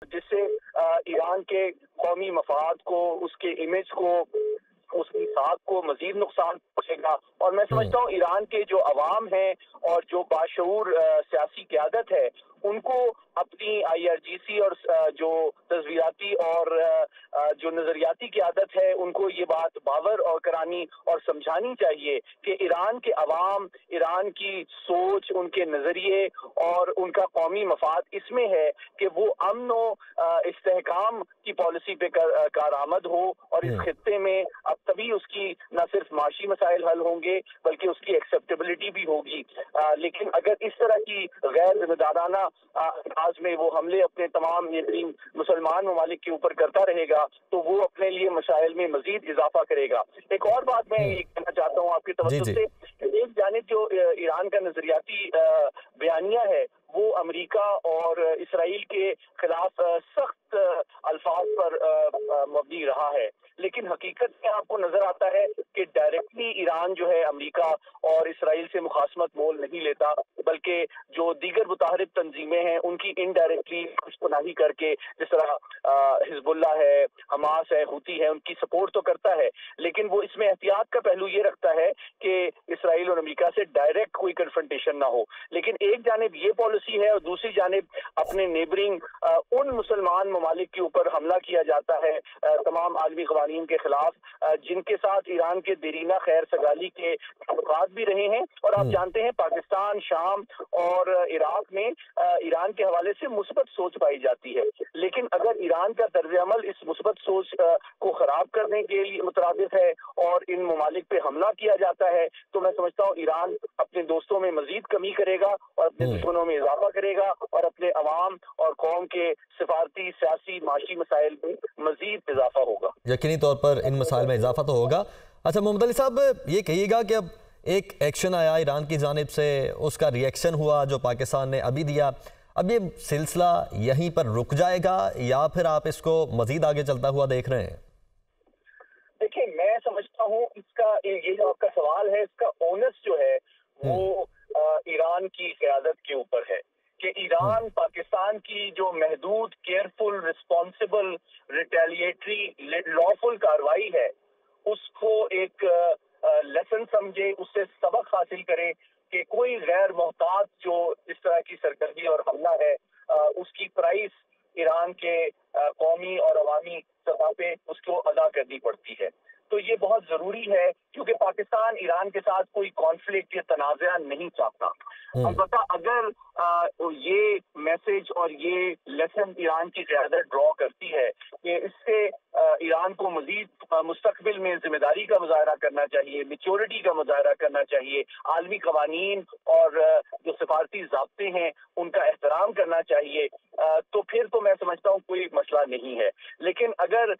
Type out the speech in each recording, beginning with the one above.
जिससे ईरान के कौमी मफाद को, उसके इमेज को, उसकी साख को मजीद नुकसान पहुंचेगा। और मैं समझता हूँ ईरान के जो अवाम हैं और जो बाशऊर सियासी क़यादत है, उनको अपनी IRGC और जो तस्वीराती और जो नजरियाती क़यादत है, उनको ये बात बावर और करानी और समझानी चाहिए कि ईरान के अवाम, ईरान की सोच, उनके नजरिए और उनका कौमी मफाद इसमें है कि वो अमन और इस्तेहकाम की पॉलिसी पे कारआमद हो, और इस खित्ते में अब तभी उसकी न सिर्फ माशी मसाइल हल होंगे बल्कि उसकी एक्सेप्टेबिलिटी भी होगी। लेकिन अगर इस तरह की गैर जिम्मेदाराना अंदाज में वो हमले अपने तमाम यतीम मुसलमान ममालिक के ऊपर करता रहेगा तो वो अपने लिए मसाइल में मजीद इजाफा करेगा। एक और बात मैं ये कहना चाहता हूँ आपकी तवज्जो से, एक जानिब जो ईरान का नजरियाती बयानिया है वो अमेरिका और इसराइल के खिलाफ सख्त अल्फाज पर मबनी रहा है, लेकिन हकीकत में आपको नजर आता है कि डायरेक्टली ईरान जो है अमेरिका और इसराइल से मुखासमत मोल नहीं लेता, बल्कि जो दीगर मुताहरिब तंजीमें हैं उनकी इनडायरेक्टली खुशपनाही करके, जिस तरह हिजबुल्लाह है, हमास है, हुती है, उनकी सपोर्ट तो करता है, लेकिन वो इसमें एहतियात का पहलू ये रखता है कि इसराइल और अमेरिका से डायरेक्ट कोई कन्फ्रंटेशन ना हो। लेकिन एक जानिब ये पॉलिसी है और दूसरी जानिब अपने नेबरिंग उन मुसलमान ममालिक के ऊपर हमला किया जाता है तमाम आलमी कवानीन के खिलाफ, जिनके साथ ईरान के देरीना खैर सगाली के ताल्लुकात भी रहे हैं। और आप जानते हैं पाकिस्तान, शाम और इराक में ईरान के हवाले से मुस्बत सोच पाई जाती है, लेकिन अगर ईरान का तर्ज अमल इस मुस्बत सोच को खराब करने के लिए मुतरादिफ है और इन ममालिक पे हमला किया जाता है, तो मैं समझता हूँ ईरान अपने दोस्तों में मजीद कमी करेगा और अपने दुश्मनों में इजाफा करेगा और अपने अवाम और कौम के सिफारती, सियासी, माशी मसाइल में मजीद इजाफा होगा। यकीनी तौर पर इन मसाइल में इजाफा तो होगा। अच्छा मोहम्मद अली साहब, ये कहिएगा कि अब एक एक्शन आया ईरान की जानिब से, उसका रिएक्शन हुआ जो पाकिस्तान ने अभी दिया, अब ये सिलसिला यहीं पर रुक जाएगा या फिर आप इसको मजीद आगे चलता हुआ देख रहे हैं? देखिए, मैं समझता हूँ इसका ये जो आपका सवाल है, इसका ओनस जो है वो ईरान की क़यादत के ऊपर है कि ईरान पाकिस्तान की जो महदूद, केयरफुल, रिस्पॉन्सिबल, रिटेलिएटरी, लॉफुल कार्रवाई है उसको एक लेसन समझे, उससे सबक हासिल करे कि कोई गैर मोहतात जो इस तरह की सरगर्मी और हमला है उसकी प्राइस ईरान के कौमी और अवामी सतह पे उसको अदा करनी पड़ती है। तो ये बहुत जरूरी है क्योंकि पाकिस्तान ईरान के साथ कोई कॉन्फ्लिक्ट या तनाज़ा नहीं चाहता। अलबत्ता अगर ये मैसेज और ये लेसन ईरान की क़यादत ड्रॉ करती है कि इससे ईरान को मजीद मुस्तकबिल में जिम्मेदारी का मुजाहरा करना चाहिए, मेच्योरिटी का मुजाहरा करना चाहिए, आलमी कवानीन और जो सिफारती ज़ाब्ते हैं उनका एहतराम करना चाहिए, तो फिर तो मैं समझता हूँ कोई मसला नहीं है। लेकिन अगर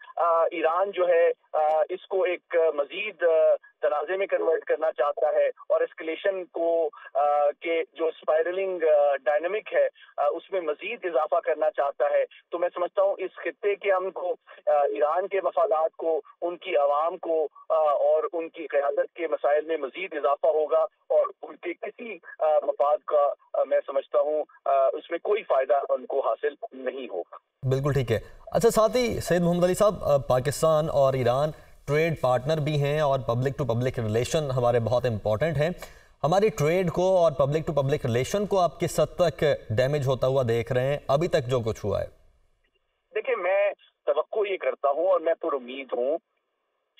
ईरान जो है इसको एक मजीद तनाज़े में कन्वर्ट करना चाहता है और एस्केलेशन को के जो स्पाइरलिंग डायनामिक है उसमें मजीद इजाफा करना चाहता है, तो मैं समझता हूँ इस खित्ते के अमन को, ईरान के मफादात को, उनकी आवाम को और उनकी क़यादत के मसाइल में मजीद इजाफा होगा और उनके किसी मफाद का मैं समझता हूँ उसमें कोई फ़ायदा उनको हासिल नहीं होगा। बिल्कुल ठीक है। अच्छा, साथ ही सैयद मोहम्मद अली साहब, पाकिस्तान और ईरान ट्रेड पार्टनर भी हैं और पब्लिक टू पब्लिक रिलेशन हमारे बहुत इंपॉर्टेंट हैं। हमारी ट्रेड को और पब्लिक टू पब्लिक रिलेशन को आप किस हद तक डैमेज होता हुआ देख रहे हैं अभी तक जो कुछ हुआ है? देखिए, मैं तवक्को ये करता हूँ और मैं पुरुम्मीद हूँ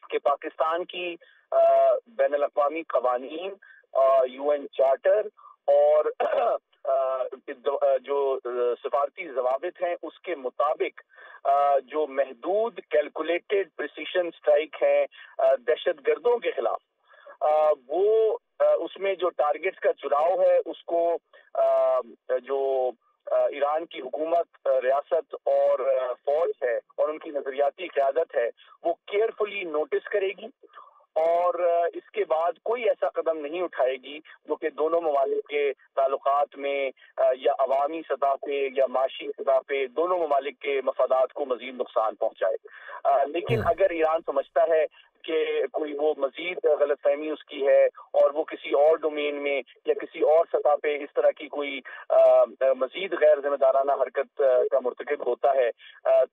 कि पाकिस्तान की बैनुल-अक़वामी क़वानीन, UN चार्टर और जो सिफारती ज़वाबित हैं उसके मुताबिक जो महदूद कैलकुलेटेड प्रिसीशन स्ट्राइक है दहशत गर्दों के खिलाफ, वो उसमें जो टारगेट्स का चुनाव है उसको जो ईरान की हुकूमत, रियासत और फौज है और उनकी नजरियाती क़यादत है वो केयरफुली नोटिस करेगी और इसके बाद कोई ऐसा कदम नहीं उठाएगी जो कि दोनों ममालिक के ताल्लुकात में या अवामी सतह पे या माशी सतह पे दोनों ममालिक के मफादात को मजीद नुकसान पहुंचाए। लेकिन अगर ईरान समझता है کہ کوئی وہ مزید غلط فہمی اس کی ہے اور وہ کسی اور ڈومین میں یا کسی اور سطح پہ اس طرح کی کوئی مزید غیر ذمہ دارانہ حرکت کا مرتکب ہوتا ہے،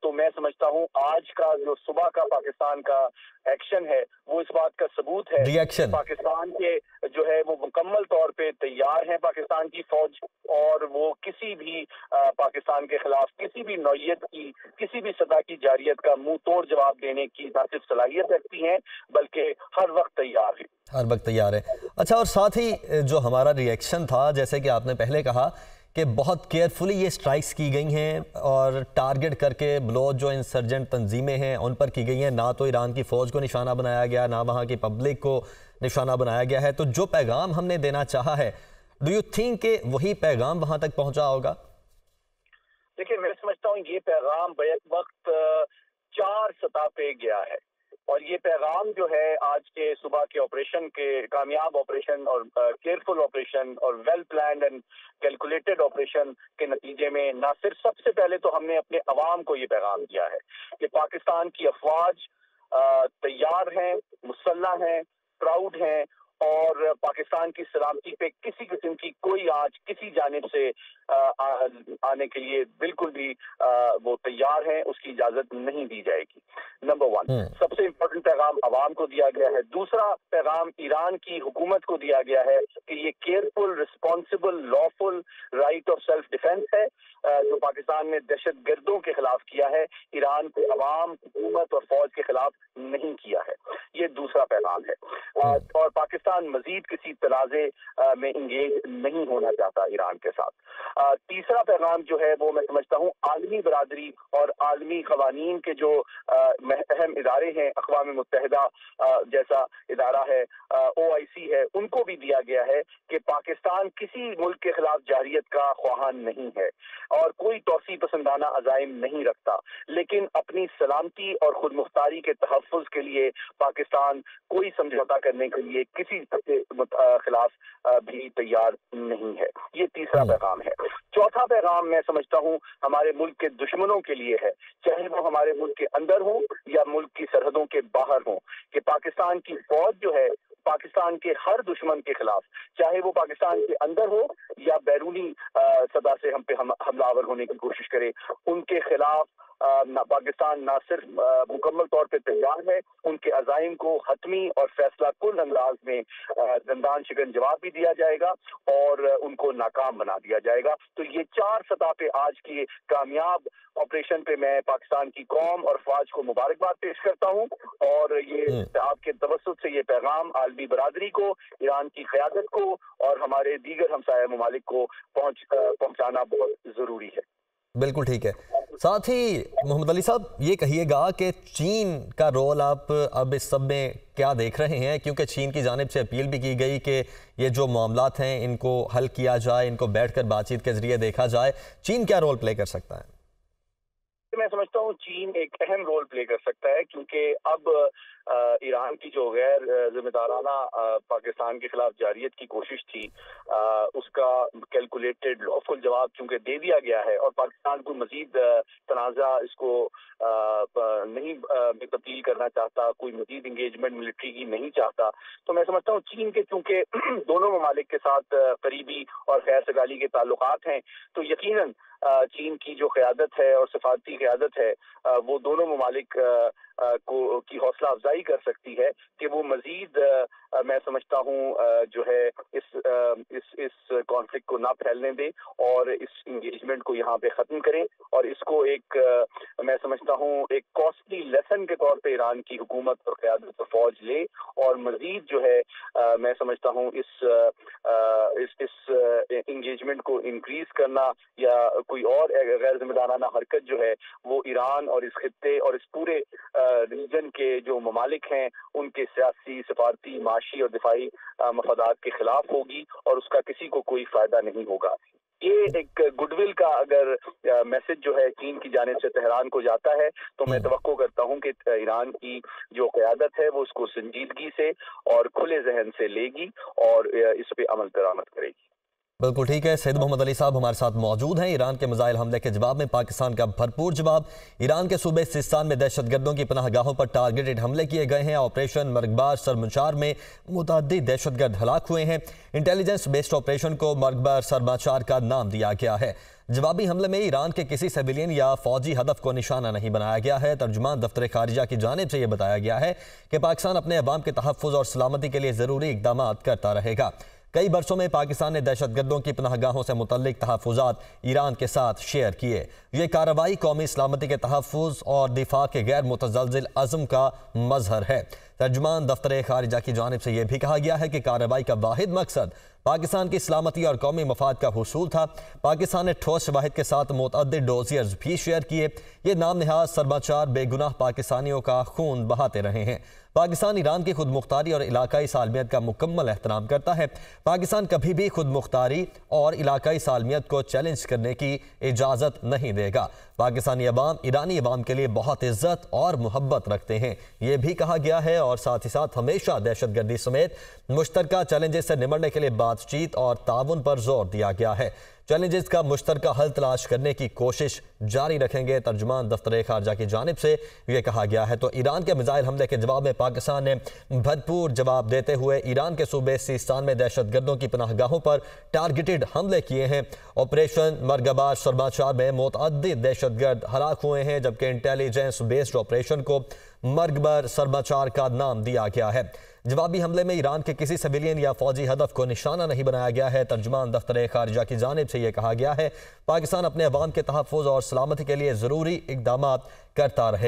تو میں سمجھتا ہوں آج کا جو صبح کا پاکستان کا ایکشن ہے وہ اس بات کا ثبوت ہے کہ پاکستان کے جو ہے وہ مکمل طور پہ تیار ہیں پاکستان کی فوج، اور وہ کسی بھی پاکستان کے خلاف کسی بھی نوعیت کی کسی بھی سطح کی جارحیت کا منہ توڑ جواب دینے کی نہ صرف صلاحیت رکھتی ہیں بلکہ ہر وقت تیار ہیں۔ ہر وقت تیار ہے۔ اچھا، اور ساتھ ہی جو ہمارا ری ایکشن تھا، جیسے کہ آپ نے پہلے کہا کہ بہت کیئرفلی یہ سٹرائکس کی گئی ہیں اور ٹارگٹ کر کے بلوچ جو انسرجنٹ تنظیمیں ہیں ان پر کی گئی ہیں، نہ تو ایران کی فوج کو نشانہ بنایا گیا، نہ وہاں کی پبلک کو نشانہ بنایا گیا ہے۔ تو جو پیغام ہم نے دینا چاہا ہے، ڈو یو تھنک کہ وہی پیغام وہاں تک پہنچا ہوگا؟ دیکھیں، میں سمجھتا ہوں یہ پیغام بیک وقت 4 سطح پہ گیا ہے، اور یہ پیغام جو ہے آج کے صبح کے آپریشن کے کامیاب آپریشن اور کیئرفل آپریشن اور well planned and calculated operation کے نتیجے میں نہ صرف سب سے پہلے تو ہم نے اپنے عوام کو یہ پیغام دیا ہے کہ پاکستان کی افواج تیار ہیں، مسلح ہیں، پراؤڈ ہیں، اور پاکستان کی سلامتی پہ کسی قسم کی کوئی آنچ کسی جانب سے آنے کے لیے بالکل بھی وہ تیار ہیں، اس کی اجازت نہیں دی جائے گی۔ نمبر 1 سب سے امپورٹنٹ پیغام عوام کو دیا گیا ہے۔ دوسرا پیغام ایران کی حکومت کو دیا گیا ہے کہ یہ careful, responsible, lawful right of self defence ہے جو پاکستان نے دہشت گردوں کے خلاف کیا ہے، ایران کے عوام، حکومت اور فوج کے خلاف نہیں کیا ہے۔ یہ دوسرا پیغام ہے، اور پاکستان مزید کسی تنازع میں انگیج نہیں ہونا چاہتا ایران کے ساتھ۔ تیسرا پیغام جو ہے وہ میں سمجھتا ہوں عالمی برادری اور عالمی قوانین کے جو اہم ادارے ہیں، اقوام متحدہ جیسا ادارہ ہے، OIC ہے، ان کو بھی دیا گیا ہے کہ پاکستان کسی ملک کے خلاف جارحیت کا خواہاں نہیں ہے اور کوئی توسیع پسندانہ عزائم نہیں رکھتا، لیکن اپنی سلامتی اور خود مختاری کے تحفظ کے لیے پاکستان کوئی سمجھوتا کرنے کے لیے کسی کے خلاف بھی تیار نہیں ہے۔ یہ تیسرا پیغام ہے۔ چوتھا پیغام میں سمجھتا ہوں ہمارے ملک کے دشمنوں کے لیے ہے، چاہے وہ ہمارے ملک کے اندر ہوں یا ملک کی سرحدوں کے باہر ہوں، کہ پاکستان کی فوج جو ہے پاکستان کے ہر دشمن کے خلاف، چاہے وہ پاکستان کے اندر ہو یا بیرونی سطح سے ہم پہ حملہ آور ہونے کی کوشش کرے، ان کے خلاف پاکستان نہ صرف مکمل طور پہ تیار ہے، ان کے عزائم کو حتمی اور فیصلہ کن انداز میں دندان شکن جواب بھی دیا جائے گا اور ان کو ناکام بنا دیا جائے گا۔ تو یہ 4 سطح پہ آج کی کامیاب آپریشن پہ میں پاکستان کی قوم اور فوج کو مبارکباد پیش کرتا ہوں، اور یہ آپ کے توسط سے یہ پیغام عالمی برادری کو، ایران کی قیادت کو اور ہمارے دیگر ہمسایہ ممالک کو پہنچانا بہت ضروری ہے۔ بالکل ٹھیک ہے۔ ساتھ ہی محمد علی صاحب یہ کہیے گا کہ چین کا رول آپ اب اس سب میں کیا دیکھ رہے ہیں، کیونکہ چین کی جانب سے اپیل بھی کی گئی کہ یہ جو معاملات ہیں ان کو حل کیا جائے، ان کو بیٹھ کر بات چیت کے ذریعے دیکھا جائے، چین کیا رول پلے کر سکتا ہے؟ میں سمجھتا ہوں چین ایک اہم رول پلے کر سکتا ہے، کیونکہ اب ایران کی جو غیر ذمہ دارانہ پاکستان کے خلاف جارحیت کی کوشش تھی، اس کا کیلکولیٹڈ لافل جواب چونکہ دے دیا گیا ہے اور پاکستان کو مزید تنازع اس کو نہیں تبدیل کرنا چاہتا، کوئی مزید انگیجمنٹ ملٹری کی نہیں چاہتا، تو میں سمجھتا ہوں چین کے چونکہ دونوں ممالک کے ساتھ قریبی اور خیر سگالی کے تعلقات ہیں، تو یقیناً چین کی جو قیادت ہے اور سفارتی قیادت ہے وہ دونوں ممالک کی حوصلہ افزائی کر سکتی ہے کہ وہ مزید میں سمجھتا ہوں جو ہے اس کانفلکٹ کو نہ پھیلنے دیں اور اس انگیجمنٹ کو یہاں پہ ختم کریں، اور اس کو ایک میں سمجھتا ہوں ایک کاسٹلی لیسن کے طور پہ ایران کی حکومت اور قیادت اور فوج لے، اور مزید جو ہے میں سمجھتا ہوں اس انگیجمنٹ کو انکریز کرنا یا کوئی اور غیر ذمہ دارانہ حرکت جو ہے وہ ایران اور اس خطے اور اس پورے ریجن کے جو ممالک ہیں ان کے سیاسی، سفارتی، معاشی اور دفاعی مفادات کے خلاف ہوگی، اور اس کا کسی کو کوئی فائدہ نہیں ہوگا۔ یہ ایک گڈ ول کا اگر میسج جو ہے چین کی جانب سے تہران کو جاتا ہے تو میں توقع کرتا ہوں کہ ایران کی جو قیادت ہے وہ اس کو سنجیدگی سے اور کھلے ذہن سے لے گی اور اس پہ عمل درآمد کرے گی۔ बिल्कुल ठीक है। सैयद मोहम्मद अली साहब हमारे साथ मौजूद हैं। ईरान के मिसाइल हमले के जवाब में पाकिस्तान का भरपूर जवाब। ईरान के सूबे सिस्तान में दहशतगर्दों की पनाहगाहों पर टारगेटेड हमले किए गए हैं। ऑपरेशन मरगबार सरमाचार में मुतअद्दिद दहशतगर्द हलाक हुए हैं। इंटेलिजेंस बेस्ड ऑपरेशन को मरगबार सरमाचार का नाम दिया गया है। जवाबी हमले में ईरान के किसी सिविलियन या फौजी हदफ को निशाना नहीं बनाया गया है। तर्जुमान दफ्तर खारिजा की जानिब से यह बताया गया है कि पाकिस्तान अपने अवाम के तहफ़्फ़ुज़ और सलामती के लिए ज़रूरी इक़दाम करता रहेगा। कई बरसों में पाकिस्तान ने दहशतगर्दों की पनाहगाहों से मुतल्लिक तहफ़्फ़ुज़ात ईरान के साथ शेयर किए। ये कार्रवाई कौमी सलामती के तहफ़्फ़ुज़ और दिफा के गैर मुतज़लज़िल अज़्म का मज़हर है। तर्जुमान दफ्तर खारिजा की जानिब से यह भी कहा गया है कि कार्रवाई का वाहिद मकसद पाकिस्तान की सलामती और कौमी मफाद का हुसूल था। पाकिस्तान ने ठोस शवाहिद के साथ मुतअद्दिद डोज़ियर्स भी शेयर किए। ये नाम नहाज सरमाचार बेगुनाह पाकिस्तानियों का खून बहाते रहे हैं। पाकिस्तान ईरान की खुद मुख्तारी और इलाकाई सालमियत का मुकम्मल एहतराम करता है। पाकिस्तान कभी भी खुद मुख्तारी और इलाकाई सालमियत को चैलेंज करने की इजाज़त नहीं देगा। पाकिस्तानी अवाम ईरानी अवाम के लिए बहुत इज्जत और मोहब्बत रखते हैं, ये भी कहा गया है। और साथ ही साथ हमेशा दहशतगर्दी समेत मुश्तरका चैलेंजेस से निपटने के लिए बातचीत और ताउन पर जोर दिया गया है। चैलेंजेस का मुश्तरका हल तलाश करने की कोशिश जारी रखेंगे। तर्जुमान दफ्तर खारजा की जानिब से ये कहा गया है। तो ईरान के मिसाइल हमले के जवाब में पाकिस्तान ने भरपूर जवाब देते हुए ईरान के सूबे सिस्तान में दहशतगर्दों की पनाहगाहों पर टारगेटेड हमले किए हैं। ऑपरेशन मरगबार सरमाचार में मुतअद्दिद दहशतगर्द हलाक हुए हैं, जबकि इंटेलिजेंस बेस्ड ऑपरेशन को मरगबार सरमाचार का नाम दिया गया है। जवाबी हमले में ईरान के किसी सिविलियन या फौजी हदफ को निशाना नहीं बनाया गया है। तर्जुमान दफ्तर खारिजा की जानिब से यह कहा गया है पाकिस्तान अपने अवाम के तहफ़्फ़ुज़ और सलामती के लिए ज़रूरी इक़दाम करता रहेगा।